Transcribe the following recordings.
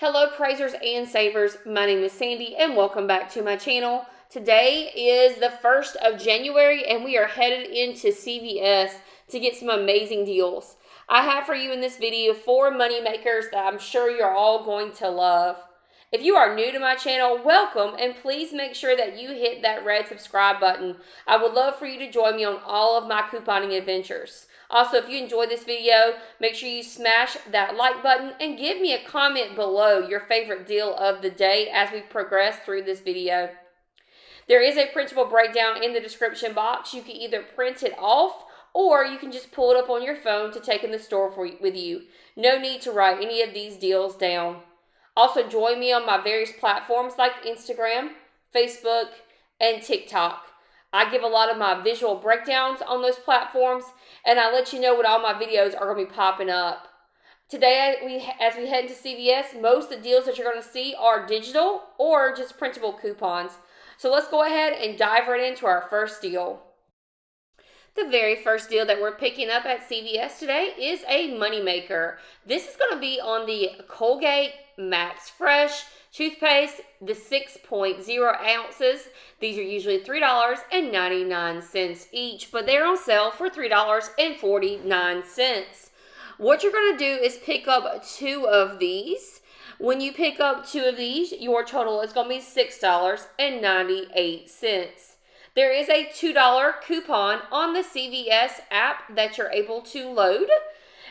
Hello praisers and savers, my name is Sandy and welcome back to my channel. Today is the 1st of January and we are headed into CVS to get some amazing deals. I have for you in this video 4 money makers that I'm sure you're all going to love. If you are new to my channel, welcome, and please make sure that you hit that red subscribe button. I would love for you to join me on all of my couponing adventures. Also, if you enjoyed this video, make sure you smash that like button and give me a comment below your favorite deal of the day as we progress through this video. There is a printable breakdown in the description box. You can either print it off or you can just pull it up on your phone to take in the store with you. No need to write any of these deals down. Also, join me on my various platforms like Instagram, Facebook, and TikTok. I give a lot of my visual breakdowns on those platforms, and I let you know when all my videos are going to be popping up. Today, as we head into CVS, most of the deals that you're going to see are digital or just printable coupons. So let's go ahead and dive right into our first deal. The very first deal that we're picking up at CVS today is a moneymaker. This is going to be on the Colgate Max Fresh toothpaste, the 6.0 ounces. These are usually $3.99 each, but they're on sale for $3.49. What you're going to do is pick up 2 of these. When you pick up 2 of these, your total is going to be $6.98. There is a $2 coupon on the CVS app that you're able to load.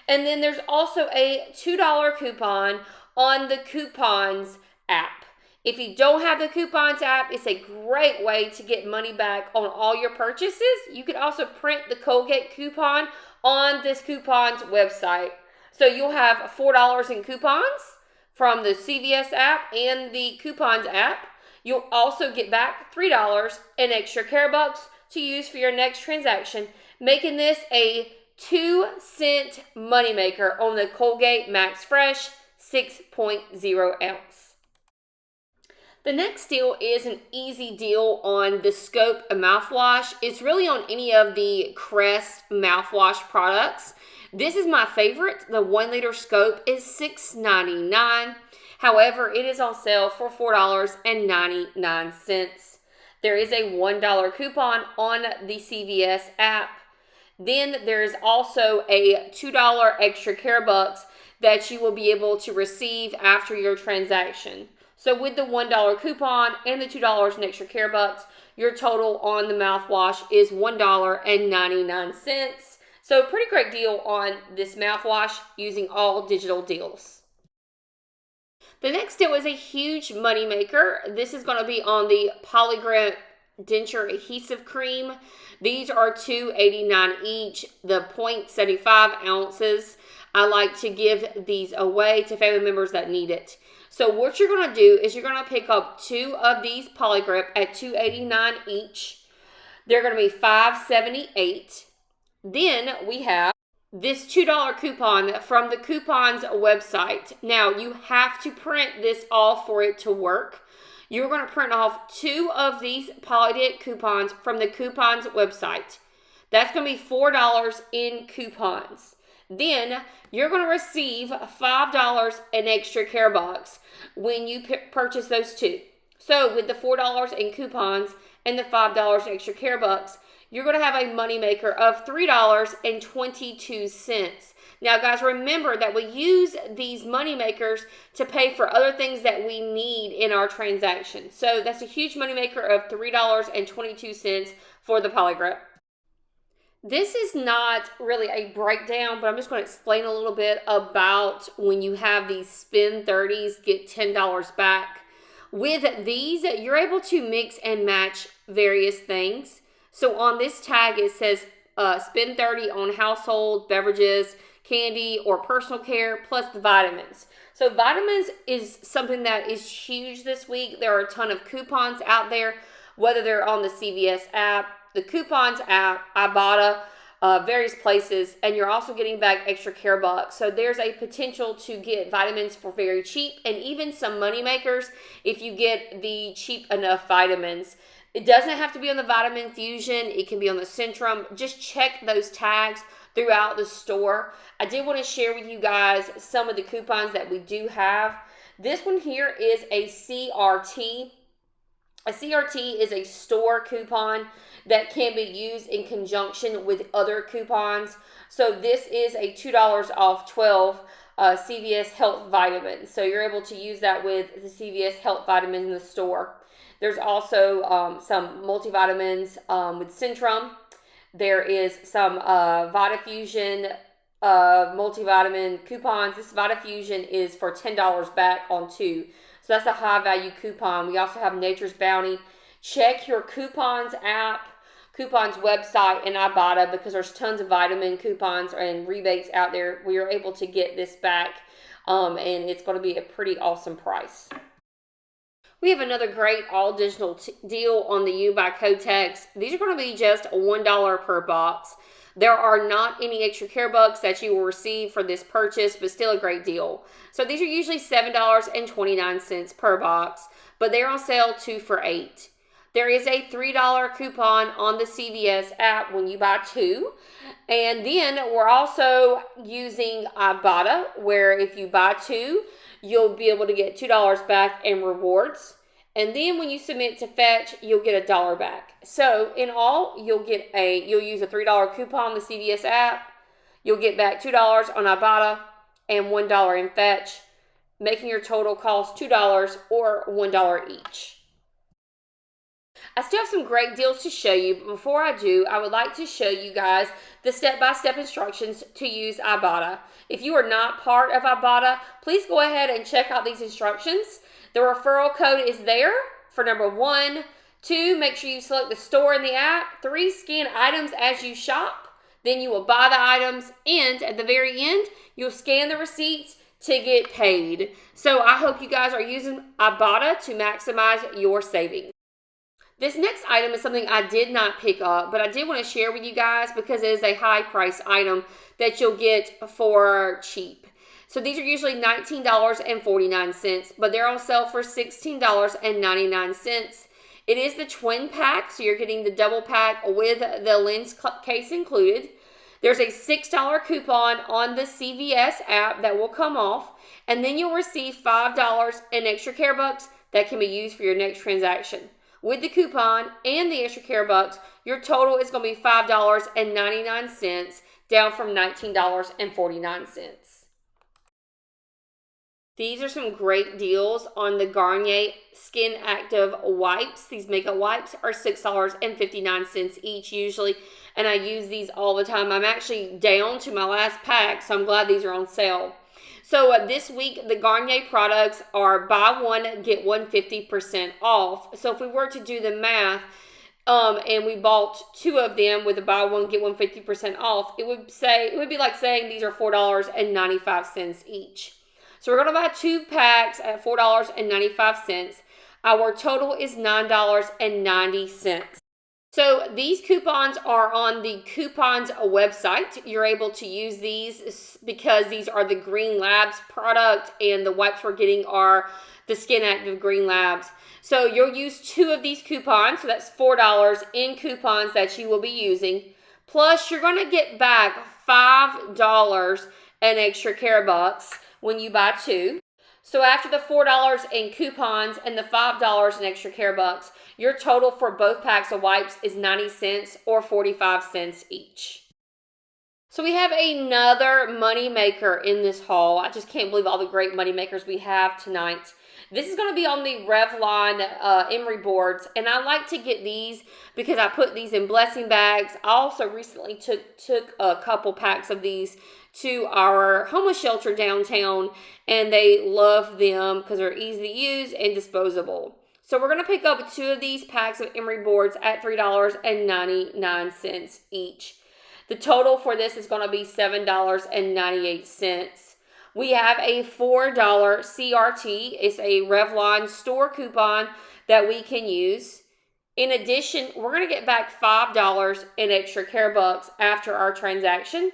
And then there's also a $2 coupon on the Coupons app. If you don't have the Coupons app, it's a great way to get money back on all your purchases. You can also print the Colgate coupon on this Coupons website. So you'll have $4 in coupons from the CVS app and the Coupons app. You'll also get back $3 in extra care bucks to use for your next transaction, making this a 2-cent moneymaker on the Colgate Max Fresh 6.0 ounce. The next deal is an easy deal on the Scope mouthwash. It's really on any of the Crest mouthwash products. This is my favorite. The 1 liter Scope is $6.99. However, it is on sale for $4.99. There is a $1 coupon on the CVS app. Then there is also a $2 extra care bucks that you will be able to receive after your transaction. So with the $1 coupon and the $2 in extra care bucks, your total on the mouthwash is $1.99. So pretty great deal on this mouthwash using all digital deals. The next deal is a huge moneymaker. This is going to be on the Polygraph Denture Adhesive Cream. These are $2.89 each, the 0.75 ounces. I like to give these away to family members that need it. So what you're going to do is you're going to pick up 2 of these Polygraph at $2.89 each. They're going to be $5.78. Then we have this $2 coupon from the Coupons website. Now, you have to print this off for it to work. You're going to print off 2 of these Polydent coupons from the Coupons website. That's going to be $4 in coupons. Then, you're going to receive $5 in extra care box when you purchase those 2. So, with the $4 in coupons and the $5 in extra care bucks, you're going to have a moneymaker of $3.22. Now, guys, remember that we use these moneymakers to pay for other things that we need in our transaction. So that's a huge moneymaker of $3.22 for the Polygraph. This is not really a breakdown, but I'm just going to explain a little bit about when you have these spend 30s, get $10 back. With these, you're able to mix and match various things. So on this tag, it says spend 30 on household, beverages, candy, or personal care, plus the vitamins. So vitamins is something that is huge this week. There are a ton of coupons out there, whether they're on the CVS app, the Coupons app, IBOTTA, various places, and you're also getting back extra care bucks. So there's a potential to get vitamins for very cheap, and even some money makers if you get the cheap enough vitamins. It doesn't have to be on the Vitamin Fusion. It can be on the Centrum. Just check those tags throughout the store. I did want to share with you guys some of the coupons that we do have. This one here is a CRT. A CRT is a store coupon that can be used in conjunction with other coupons. So this is a $2 off 12 CVS health vitamins. So you're able to use that with the CVS health vitamins in the store. There's also some multivitamins with Centrum. There is some VitaFusion multivitamin coupons. This VitaFusion is for $10 back on 2. So that's a high value coupon. We also have Nature's Bounty. Check your coupons app, coupons website, and IBOTTA, because there's tons of vitamin coupons and rebates out there where you're able to get this back, and it's going to be a pretty awesome price. We have another great all digital deal on the U by Kotex. These are going to be just $1 per box. There are not any extra care bucks that you will receive for this purchase, but still a great deal. So these are usually $7.29 per box, but they're on sale 2 for $8. There is a $3 coupon on the CVS app when you buy 2. And then we're also using IBOTTA, where if you buy 2, you'll be able to get $2 back in rewards. And then when you submit to Fetch, you'll get $1 back. So in all, you'll use a $3 coupon on the CVS app. You'll get back $2 on Ibotta and $1 in Fetch, making your total cost $2 or $1 each. I still have some great deals to show you, but before I do, I would like to show you guys the step-by-step instructions to use Ibotta. If you are not part of Ibotta, please go ahead and check out these instructions. The referral code is there for number 1. 2, make sure you select the store in the app. 3, scan items as you shop. Then you will buy the items, and at the very end, you'll scan the receipts to get paid. So I hope you guys are using Ibotta to maximize your savings. This next item is something I did not pick up, but I did want to share with you guys because it is a high price item that you'll get for cheap. So these are usually $19.49, but they're on sale for $16.99. It is the twin pack, so you're getting the double pack with the lens case included. There's a $6 coupon on the CVS app that will come off, and then you'll receive $5 in extra care bucks that can be used for your next transaction. With the coupon and the extra care bucks, your total is going to be $5.99, down from $19.49. These are some great deals on the Garnier Skin Active wipes. These makeup wipes are $6.59 each usually, and I use these all the time. I'm actually down to my last pack, so I'm glad these are on sale. So this week, the Garnier products are buy one, get one 50% off. So if we were to do the math, and we bought 2 of them with a buy one, get one 50% off, it would be like saying these are $4.95 each. So we're going to buy 2 packs at $4.95. Our total is $9.90. So these coupons are on the coupons website. You're able to use these because these are the Green Labs product, and the wipes we're getting are the Skin Active Green Labs. So you'll use 2 of these coupons, so that's $4 in coupons that you will be using. Plus, you're going to get back $5 in extra care bucks when you buy 2. So after the $4 in coupons and the $5 in extra care bucks, your total for both packs of wipes is 90 cents or 45 cents each. So we have another money maker in this haul. I just can't believe all the great money makers we have tonight. This is going to be on the Revlon emery boards, and I like to get these because I put these in blessing bags. I also recently took a couple packs of these to our homeless shelter downtown, and they love them because they're easy to use and disposable. So we're going to pick up 2 of these packs of emery boards at $3.99 each. The total for this is going to be $7.98. We have a $4 CRT. It's a Revlon store coupon that we can use. In addition, we're going to get back $5 in extra care bucks after our transaction.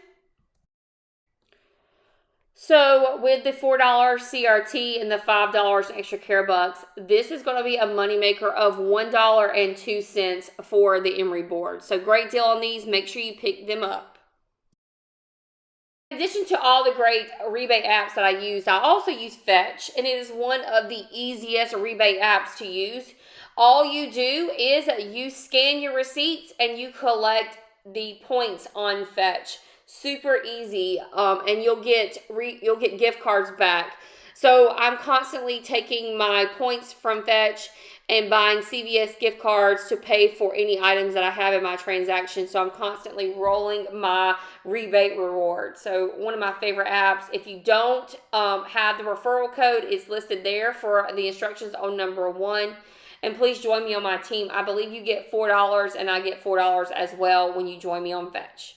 So with the $4 CRT and the $5 in extra care bucks, this is going to be a moneymaker of $1.02 for the emery board. So great deal on these. Make sure you pick them up. In addition to all the great rebate apps that I use, I also use Fetch, and it is one of the easiest rebate apps to use. All you do is you scan your receipts and you collect the points on Fetch. Super easy, and you'll get gift cards back. So I'm constantly taking my points from Fetch and buying CVS gift cards to pay for any items that I have in my transaction. So I'm constantly rolling my rebate reward. So one of my favorite apps. If you don't have the referral code, it's listed there for the instructions on number 1. And please join me on my team. I believe you get $4 and I get $4 as well when you join me on Fetch.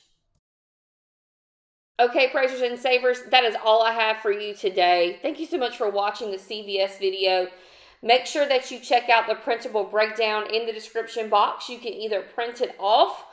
Okay, praisers and savers, that is all I have for you today. Thank you so much for watching the CVS video. Make sure that you check out the printable breakdown in the description box. You can either print it off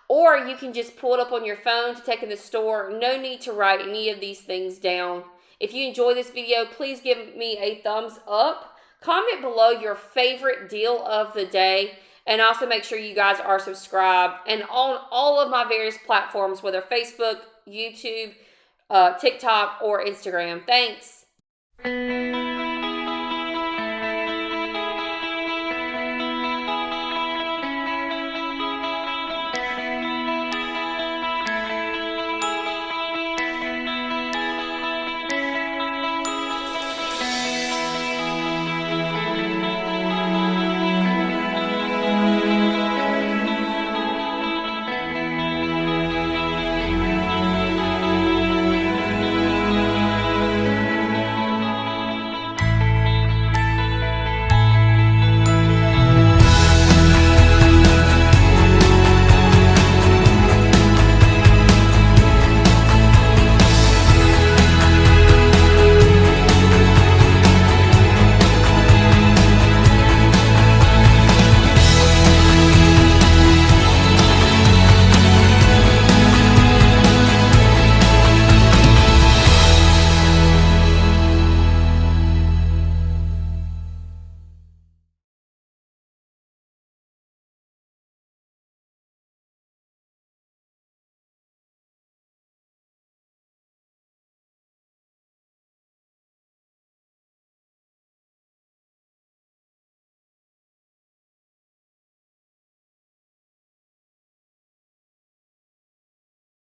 or you can just pull it up on your phone to take in the store. No need to write any of these things down. If you enjoy this video, please give me a thumbs up. Comment below your favorite deal of the day. And also make sure you guys are subscribed and on all of my various platforms, whether Facebook, YouTube, TikTok, or Instagram. Thanks.